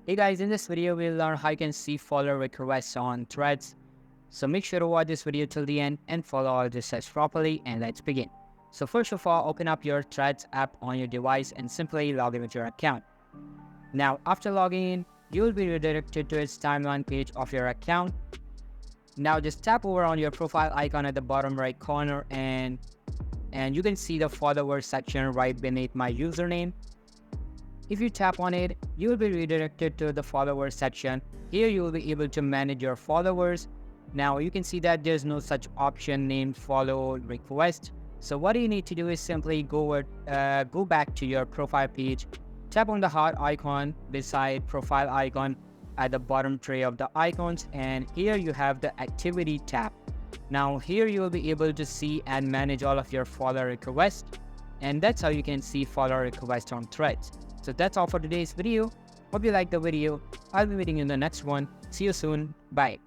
Hey guys, in this video we'll learn how you can see follower requests on Threads. So make sure to watch this video till the end and follow all the steps properly, and let's begin. So first of all, open up your Threads app on your device and simply log in with your account. Now after logging in, you will be redirected to its timeline page of your account. Now just tap over on your profile icon at the bottom right corner and you can see the followers section right beneath my username. If you tap on it, you will be redirected to the followers section. Here you will be able to manage your followers. Now you can see that there's no such option named follow request. So what you need to do is simply go back to your profile page, tap on the heart icon beside profile icon at the bottom tray of the icons, and here you have the activity tab. Now here you will be able to see and manage all of your follower requests, and that's how you can see follower requests on Threads. So that's all for today's video. Hope you liked the video. I'll be meeting you in the next one. See you soon. Bye.